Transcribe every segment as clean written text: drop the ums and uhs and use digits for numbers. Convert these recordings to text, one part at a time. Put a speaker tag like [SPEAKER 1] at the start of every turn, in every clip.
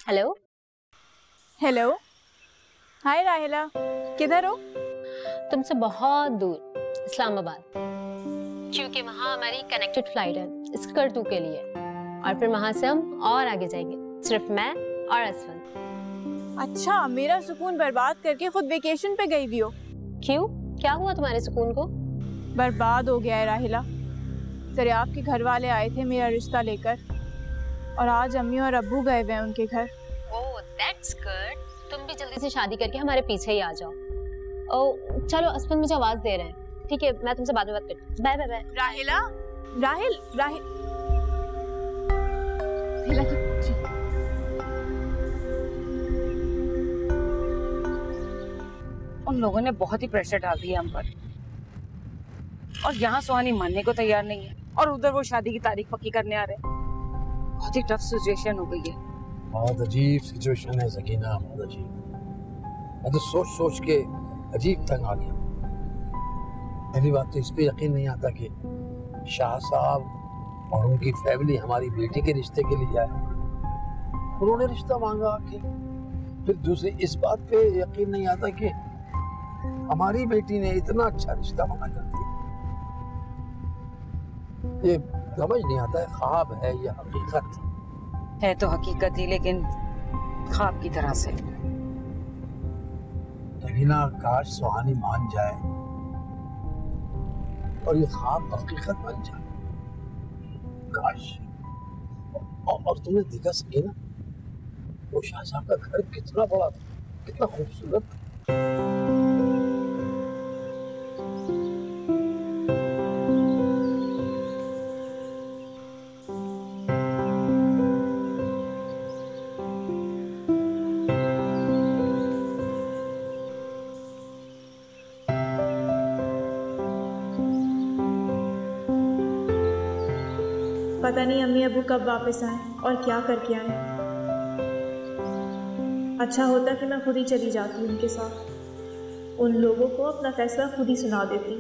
[SPEAKER 1] Hello.
[SPEAKER 2] Hello. हाय राहिला, किधर हो?
[SPEAKER 1] तुमसे बहुत दूर, इस्लामाबाद, क्योंकि वहाँ हमारी कनेक्टेड फ्लाइट है स्कर 2 के लिए, और फिर वहाँ से हम और आगे जाएंगे, सिर्फ मैं और असफन।
[SPEAKER 2] अच्छा, मेरा सुकून बर्बाद करके खुद वेकेशन पे गई भी हो?
[SPEAKER 1] क्यों, क्या हुआ तुम्हारे सुकून को?
[SPEAKER 2] बर्बाद हो गया है राहिला। दरियाब के घर वाले आए थे मेरा रिश्ता लेकर, और आज अम्मी और अब्बू गए हुए हैं उनके घर।
[SPEAKER 1] Oh that's good. तुम भी जल्दी से शादी करके हमारे पीछे ही आ जाओ। ओह चलो, असफन मुझे आवाज दे रहे हैं। ठीक है, मैं तुमसे बाद में बात करती हूँ। Bye bye bye.
[SPEAKER 2] Rahila, Rahil Rahil
[SPEAKER 3] उन लोगों ने बहुत ही प्रेशर डाल दिया हम पर, और यहाँ सुहानी मानने को तैयार नहीं है, और उधर वो शादी की तारीख पक्की करने आ रहे हैं। बहुत ही टफ सिचुएशन हो गई है।
[SPEAKER 4] बहुत अजीब सिचुएशन है सकीना, बहुत अजीब। मैं तो सोच सोच के अजीब तंग आ गया। पहली बात तो इस पे यकीन नहीं आता कि शाह साहब और उनकी फैमिली हमारी बेटी के रिश्ते के लिए आए, उन्होंने रिश्ता मांगा आके। फिर दूसरी इस बात पे यकीन नहीं आता कि हमारी बेटी ने इतना अच्छा रिश्ता मना कर दिया। ये समझ नहीं आता है ख्वाब है या हकीकत
[SPEAKER 3] है। तो हकीकत ही, लेकिन ख्वाब की तरह से।
[SPEAKER 4] ना काश सुहानी मान जाए और ये ख्वाब हकीकत बन जाए। काश। और तुमने देखा सकीना, वो शाह साहब का घर कितना बड़ा, कितना खूबसूरत।
[SPEAKER 2] पता नहीं अम्मी अबू कब वापस आए और क्या करके आए। अच्छा होता कि मैं खुद ही चली जाती उनके साथ, उन लोगों को अपना फैसला खुद ही सुना देती।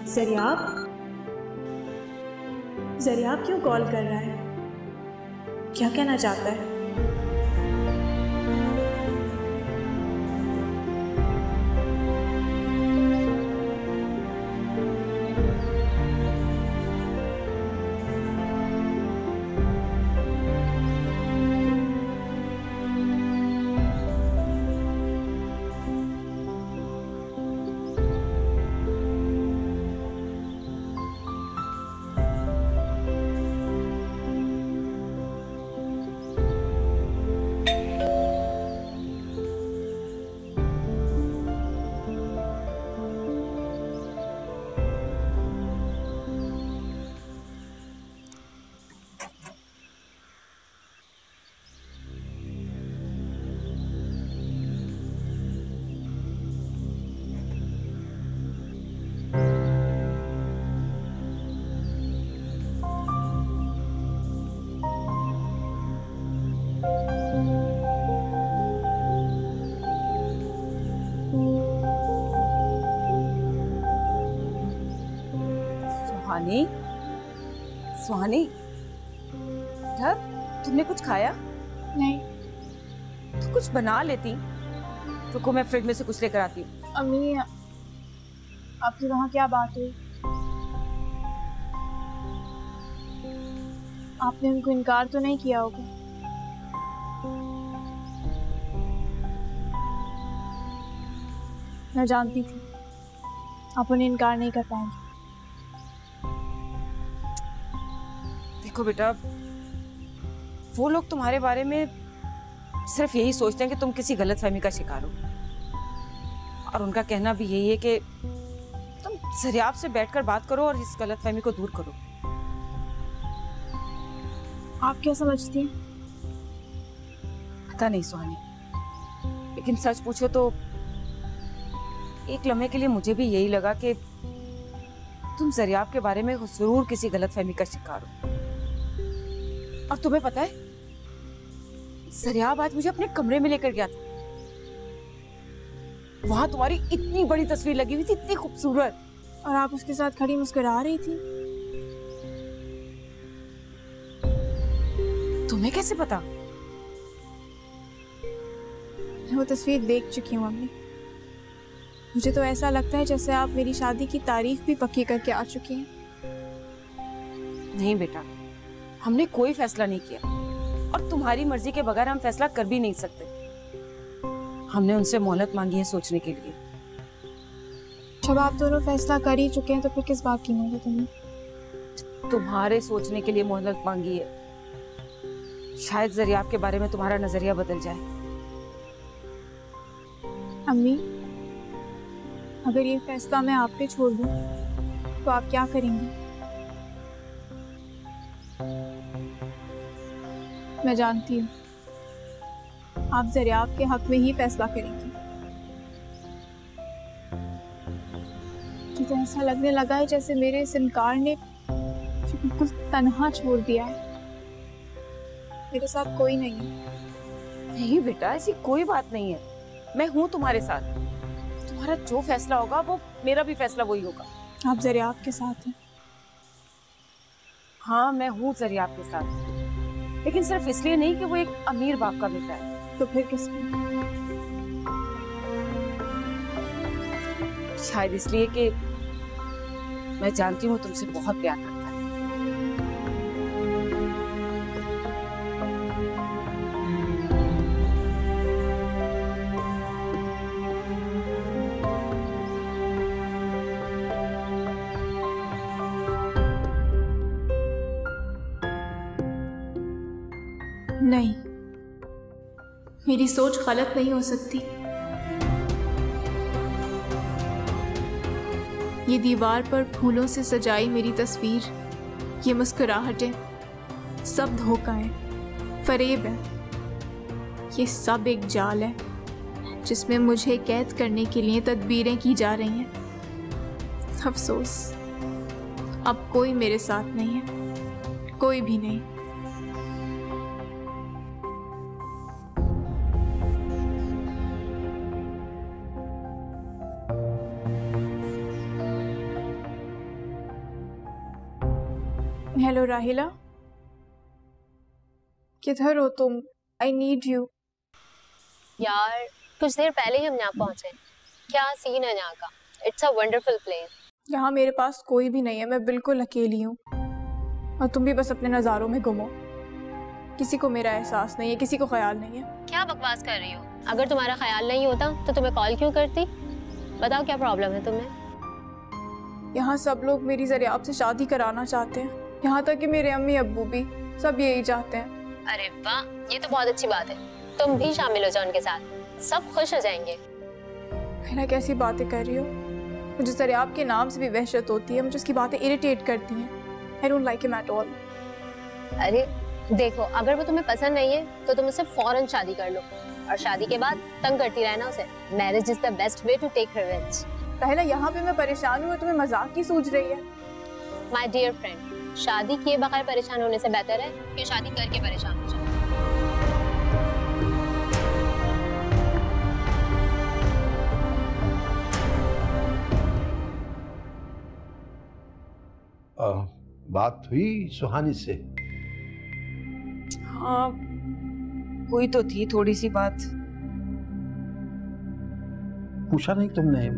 [SPEAKER 2] जरियाब, जरियाब क्यों कॉल कर रहा है? क्या कहना चाहता है?
[SPEAKER 3] सुहानी, सुहानी, तुमने कुछ खाया?
[SPEAKER 2] नहीं।
[SPEAKER 3] तो कुछ बना लेती। रुको, मैं फ्रिज में से कुछ लेकर आती हूँ।
[SPEAKER 2] अम्मी, आपकी वहाँ क्या बात हुई? आपने उनको इनकार तो नहीं किया होगा? मैं जानती थी आप उन्हें इनकार नहीं कर पाएंगे।
[SPEAKER 3] देखो बेटा, वो लोग तुम्हारे बारे में सिर्फ यही सोचते हैं कि तुम किसी गलतफहमी का शिकार हो, और उनका कहना भी यही है कि तुम जरियाब से बैठकर बात करो और इस गलतफहमी को दूर करो।
[SPEAKER 2] आप क्या समझती हैं?
[SPEAKER 3] पता नहीं सुहानी, लेकिन सच पूछो तो एक लम्हे के लिए मुझे भी यही लगा कि तुम जरियाब के बारे में जरूर किसी गलतफहमी का शिकार हो। और तुम्हें पता है, सरियाब आज मुझे अपने कमरे में लेकर गया था। वहां तुम्हारी इतनी बड़ी तस्वीर लगी हुई थी, इतनी खूबसूरत,
[SPEAKER 2] और आप उसके साथ खड़ी मुस्कुरा रही थी।
[SPEAKER 3] तुम्हें कैसे पता?
[SPEAKER 2] मैं वो तस्वीर देख चुकी हूँ अम्मी। मुझे तो ऐसा लगता है जैसे आप मेरी शादी की तारीख भी पक्की करके आ चुकी हैं।
[SPEAKER 3] नहीं बेटा, हमने कोई फैसला नहीं किया, और तुम्हारी मर्जी के बगैर हम फैसला कर भी नहीं सकते। हमने उनसे मोहलत मांगी है सोचने के लिए।
[SPEAKER 2] जब आप दोनों फैसला कर ही चुके हैं तो फिर किस बात की मोहलत अम्मी?
[SPEAKER 3] तुम्हारे सोचने के लिए मोहलत मांगी है। शायद ज़रियाब के बारे में तुम्हारा नजरिया बदल जाए।
[SPEAKER 2] अम्मी, अगर ये फैसला मैं आप पे छोड़ दूं तो आप क्या करेंगी? मैं जानती हूँ आप ज़रियाब के हक में ही फैसला करेंगी। मुझे ऐसा लगने लगा है जैसे मेरे इस इनकार ने मुझे बिल्कुल तन्हा छोड़ दिया है। मेरे साथ कोई नहीं है।
[SPEAKER 3] नहीं बेटा, ऐसी कोई बात नहीं है। मैं हूँ तुम्हारे साथ। तुम्हारा जो फैसला होगा वो मेरा भी फैसला वही होगा।
[SPEAKER 2] आप ज़रियाब के साथ हैं?
[SPEAKER 3] हाँ, मैं हूँ ज़रियाब के साथ, लेकिन सिर्फ इसलिए नहीं कि वो एक अमीर बाप का बेटा है।
[SPEAKER 2] तो फिर किस में?
[SPEAKER 3] शायद इसलिए कि मैं जानती हूँ तुमसे बहुत प्यार करता है।
[SPEAKER 2] नहीं, मेरी सोच गलत नहीं हो सकती। ये दीवार पर फूलों से सजाई मेरी तस्वीर, ये मुस्कुराहटें, सब धोखा है, फरेब है। ये सब एक जाल है जिसमें मुझे कैद करने के लिए तदबीरें की जा रही हैं। अफसोस, अब कोई मेरे साथ नहीं है, कोई भी नहीं। हेलो राहिला, किधर हो तुम? I need you.
[SPEAKER 1] यार, कुछ देर पहले ही हम यहाँ पहुंचे। क्या सीन है यहाँ का। It's a wonderful place.
[SPEAKER 2] यहाँ मेरे पास कोई भी नहीं है, मैं बिल्कुल अकेली हूँ, और तुम भी बस अपने नज़ारों में गुम हो। किसी को मेरा एहसास नहीं है, किसी को ख्याल नहीं है।
[SPEAKER 1] क्या बकवास कर रही हो? अगर तुम्हारा ख्याल नहीं होता तो तुम्हें कॉल क्यों करती? बताओ क्या प्रॉब्लम है तुम्हें?
[SPEAKER 2] यहाँ सब लोग मेरी ज़रियाब से शादी कराना चाहते हैं, यहाँ तक कि मेरे अम्मी अब्बू भी, सब यही चाहते हैं।
[SPEAKER 1] अरे वाह, ये तो बहुत अच्छी बात है। तुम भी शामिल हो जाओ उनके साथ, सब खुश हो जाएंगे।
[SPEAKER 2] मेरा कैसी बातें कर रही हो? मुझे ज़रियाब के नाम से भी वहशत होती है, मुझे उसकी बातें इरिटेट करती हैं। I don't like him at all.
[SPEAKER 1] अरे देखो, अगर वो तुम्हें पसंद नहीं है तो तुम उससे फौरन शादी कर लो, और शादी के बाद तंग करती रहना उसे। Marriage is the best way to take revenge.
[SPEAKER 2] पहले यहाँ पे मैं परेशान हूँ, तुम्हें मजाक की सूझ रही है?
[SPEAKER 1] माय डियर फ्रेंड, शादी किए बगैर परेशान होने से बेहतर है कि शादी करके परेशान हो जाओ।
[SPEAKER 4] बात हुई सुहानी से?
[SPEAKER 3] हाँ, हुई तो थी थोड़ी सी बात।
[SPEAKER 4] पूछा नहीं तुमने?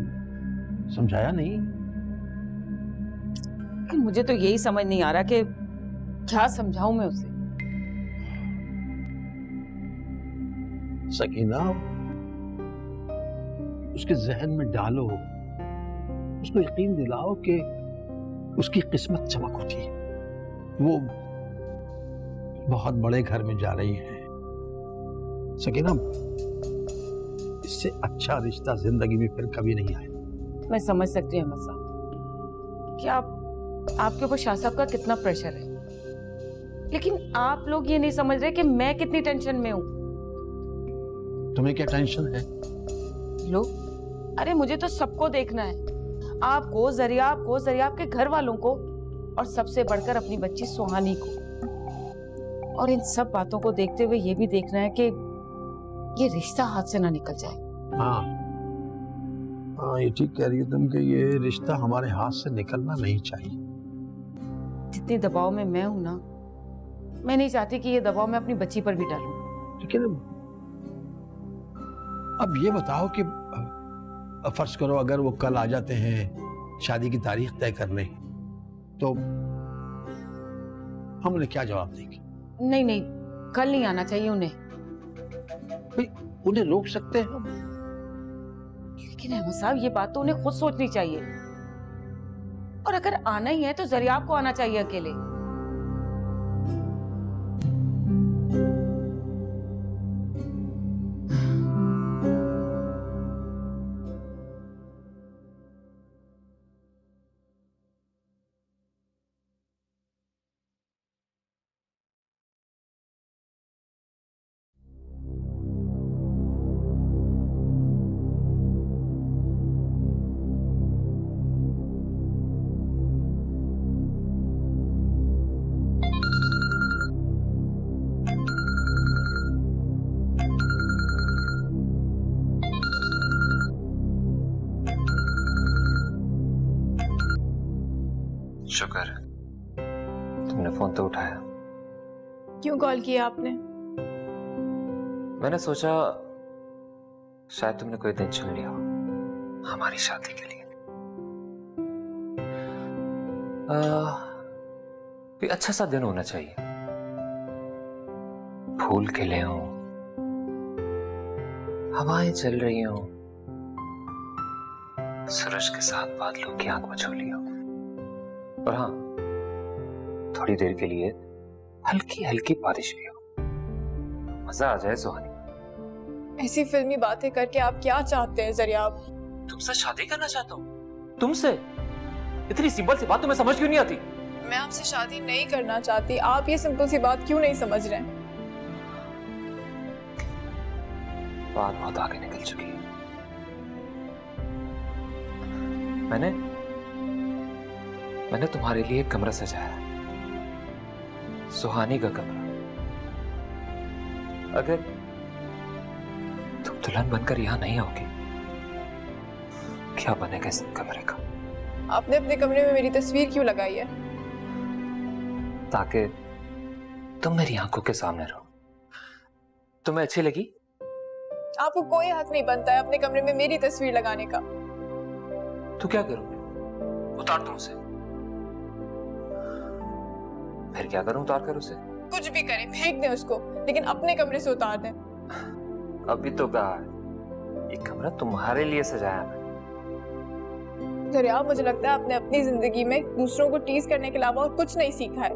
[SPEAKER 4] समझाया नहीं?
[SPEAKER 3] लेकिन मुझे तो यही समझ नहीं आ रहा कि क्या समझाऊं मैं उसे।
[SPEAKER 4] सकीना, उसके जहन में डालो, उसको यकीन दिलाओ कि उसकी किस्मत चमक उठी है। वो बहुत बड़े घर में जा रही है। सकीना, इससे अच्छा रिश्ता जिंदगी में फिर कभी नहीं आए।
[SPEAKER 3] मैं समझ सकती हूँ अहमद साहब कि आपके ऊपर शाह साहब का कितना प्रेशर है, लेकिन आप लोग ये नहीं समझ रहे कि मैं कितनी टेंशन में हूँ।
[SPEAKER 4] तुम्हें क्या टेंशन है?
[SPEAKER 3] लो, अरे मुझे तो सबको देखना है, आपको, ज़रियाब के घर वालों को, और सबसे बढ़कर अपनी बच्ची सुहानी को। और इन सब बातों को देखते हुए ये भी देखना है कि ये रिश्ता हाथ से ना निकल जाए।
[SPEAKER 4] हाँ हाँ, ये ठीक कह रही है तुम कि ये रिश्ता हमारे हाथ से निकलना नहीं चाहिए।
[SPEAKER 3] जितने दबाव में मैं हूं ना, मैं नहीं चाहती कि ये दबाव मैं अपनी बच्ची पर भी डालूं।
[SPEAKER 4] लेकिन अब ये बताओ कि फर्ज करो अगर वो कल आ जाते हैं शादी की तारीख तय करने, तो हम उन्हें क्या जवाब देंगे?
[SPEAKER 3] नहीं नहीं, कल नहीं आना चाहिए उन्हें।
[SPEAKER 4] भाई उन्हें रोक सकते हैं हम,
[SPEAKER 3] लेकिन अहमद साहब ये बात तो उन्हें खुद सोचनी चाहिए। और अगर आना ही है तो जरियाब को आना चाहिए अकेले।
[SPEAKER 5] शुक्र है तुमने फोन तो उठाया।
[SPEAKER 2] क्यों कॉल किया आपने?
[SPEAKER 5] मैंने सोचा शायद तुमने कोई दिन चुन लिया हो हमारी शादी के लिए। कोई अच्छा सा दिन होना चाहिए, फूल खिले हों, हवाएं चल रही हों, सूरज के साथ बादलों की आंख मचोली हो, और हाँ थोड़ी देर के लिए हल्की हल्की बारिश भी हो। मजा आ जाए सुहानी।
[SPEAKER 2] ऐसी फिल्मी बातें करके आप क्या चाहते हैं जरियाब?
[SPEAKER 5] तुमसे शादी करना चाहता हूँ। तुमसे? इतनी सिंपल सी बात तुम्हें समझ क्यों नहीं आती?
[SPEAKER 2] मैं आपसे शादी नहीं करना चाहती, आप ये सिंपल सी बात क्यों नहीं समझ रहे हैं?
[SPEAKER 5] बात बहुत आगे निकल चुकी है। मैंने तुम्हारे लिए एक कमरा सजाया, सुहानी का कमरा। अगर तुम दुल्हन बनकर यहां नहीं आओगी, क्या बनेगा इस कमरे का?
[SPEAKER 2] आपने अपने कमरे में मेरी तस्वीर क्यों लगाई है?
[SPEAKER 5] ताकि तुम मेरी आंखों के सामने रहो। तुम्हें अच्छी लगी?
[SPEAKER 2] आपको कोई हक नहीं बनता है अपने कमरे में मेरी तस्वीर लगाने का।
[SPEAKER 5] तो क्या करूं? उतार दूं उसे? फिर क्या करूं उतार कर उसे?
[SPEAKER 2] कुछ भी करें, फेंक दें उसको, लेकिन अपने कमरे से उतार दें।
[SPEAKER 5] अभी तो कहा है, ये कमरा तुम्हारे लिए सजाया है।
[SPEAKER 2] दरिया, मुझे लगता है आपने अपनी जिंदगी में दूसरों को टीज करने के अलावा और कुछ नहीं सीखा है।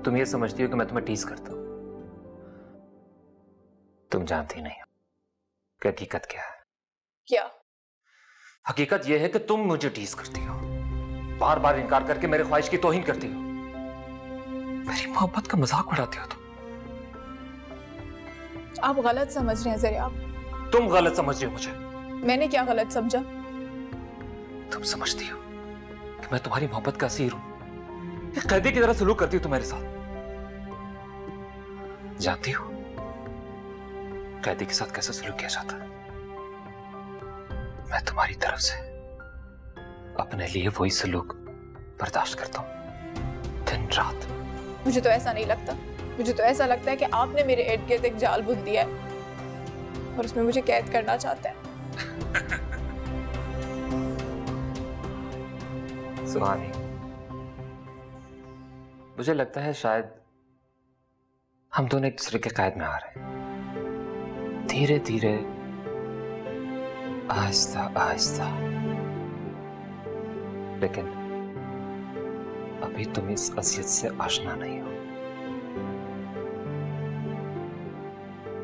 [SPEAKER 5] तुम ये समझती हो कि मैं तुम्हें टीज करता हूं? तुम जानती नहीं हो कि हकीकत क्या है।
[SPEAKER 2] क्या?
[SPEAKER 5] हकीकत यह है कि तुम मुझे टीज करती हो, बार बार इनकार करके मेरे ख्वाहिश की तौहीन करती हो, मेरी मोहब्बत का मजाक उड़ाती हो।
[SPEAKER 2] आप गलत समझ रहे हैं जरिया।
[SPEAKER 5] तुम गलत समझ रही हो मुझे।
[SPEAKER 2] मैंने क्या गलत समझा?
[SPEAKER 5] तुम समझती हो कि मैं तुम्हारी मोहब्बत का असीर हूं, एक कैदी की तरह सलूक करती हो तुम मेरे साथ। जानती हो कैदी के साथ कैसे सलूक किया जाता है? मैं तुम्हारी तरफ से अपने लिए वही सलूक बर्दाश्त करता हूं दिन रात।
[SPEAKER 2] मुझे तो ऐसा नहीं लगता। मुझे तो ऐसा लगता है कि आपने मेरे इर्द गिर्द एक जाल बुन दिया है और उसमें मुझे कैद करना चाहते हैं।
[SPEAKER 5] सुहानी, मुझे लगता है शायद हम दोनों एक दूसरे के कैद में आ रहे हैं, धीरे धीरे, आहिस्ता आहिस्ता। लेकिन अभी तुम इस अज़ियत से आशना नहीं हो,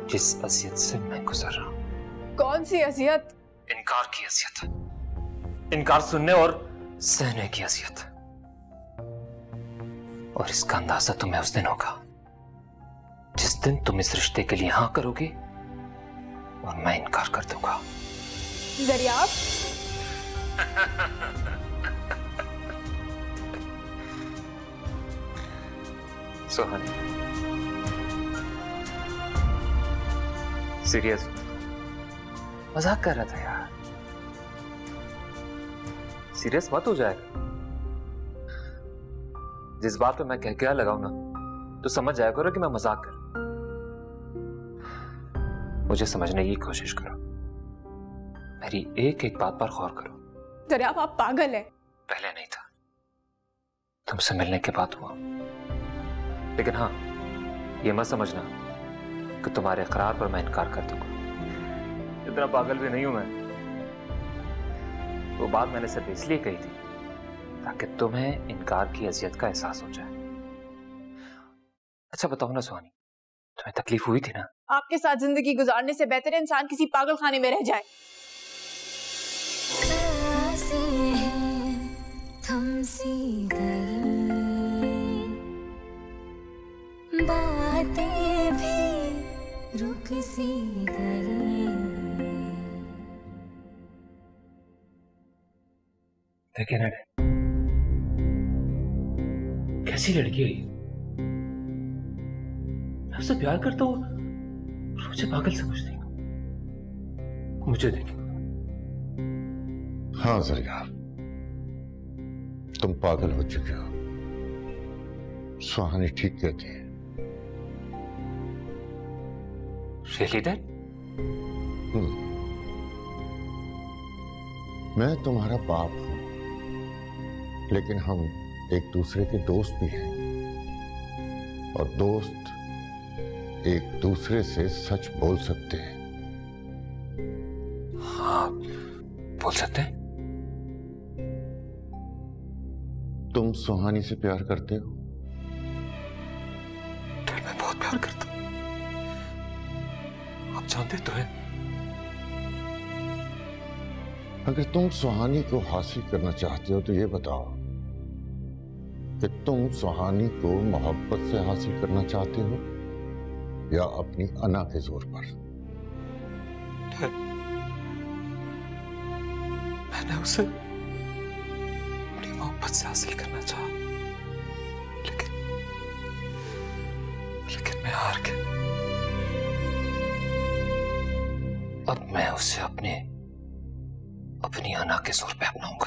[SPEAKER 5] जिस अज़ियत से मैं गुजर रहा हूं।
[SPEAKER 2] कौन सी अज़ियत?
[SPEAKER 5] इनकार की अज़ियत, इनकार सुनने और सहने की अज़ियत। और इसका अंदाजा तुम्हें उस दिन होगा जिस दिन तुम इस रिश्ते के लिए हाँ करोगे और मैं इनकार कर दूंगा।
[SPEAKER 2] जरिया,
[SPEAKER 5] सुहानी, सीरियस मजाक कर रहा था यार, सीरियस मत हो जाएगा। जिस बात पे मैं कह के लगाऊं ना तो समझ जाया करो कि मैं मजाक कर, मुझे समझने की कोशिश करो, मेरी एक एक बात पर गौर करो।
[SPEAKER 2] दरिया आप पागल है।
[SPEAKER 5] पहले नहीं था, तुमसे मिलने के बाद हुआ, लेकिन हाँ ये मत समझना कि तुम्हारे इकरार पर मैं इनकार कर दूंगा, इतना पागल भी नहीं हूं मैं। वो बात मैंने सिर्फ इसलिए कही थी ताकि तुम्हें इनकार की अजियत का एहसास हो जाए। अच्छा बताओ ना सुहानी, तुम्हें तकलीफ हुई थी ना?
[SPEAKER 2] आपके साथ जिंदगी गुजारने से बेहतर है इंसान किसी पागल खाने में रह जाए।
[SPEAKER 6] थमसी गई, बातें भी रुक सी गई।
[SPEAKER 5] कैसी लड़की है ये? मैं उससे प्यार करता हूँ, मुझे पागल समझती हूँ। मुझे देखिए।
[SPEAKER 7] हाँ जरिया, तुम पागल हो चुके हो। सुहानी ठीक कहती है।
[SPEAKER 5] Really then?
[SPEAKER 7] मैं तुम्हारा बाप हूं, लेकिन हम एक दूसरे के दोस्त भी हैं, और दोस्त एक दूसरे से सच बोल सकते हैं।
[SPEAKER 5] हाँ बोल सकते हैं।
[SPEAKER 7] तुम सुहानी से प्यार करते हो?
[SPEAKER 5] दिल में बहुत प्यार करता हूं, आप जानते तो हैं।
[SPEAKER 7] अगर तुम सुहानी को हासिल करना चाहते हो तो ये बताओ कि तुम सुहानी को मोहब्बत से हासिल करना चाहते हो या अपनी अना के जोर पर?
[SPEAKER 5] मैंने उसे अपनी मोहब्बत से हासिल करना चाहा, लेकिन मैं हार गया। अब मैं उसे अपनी अना के जोर पे अपनाऊंगा।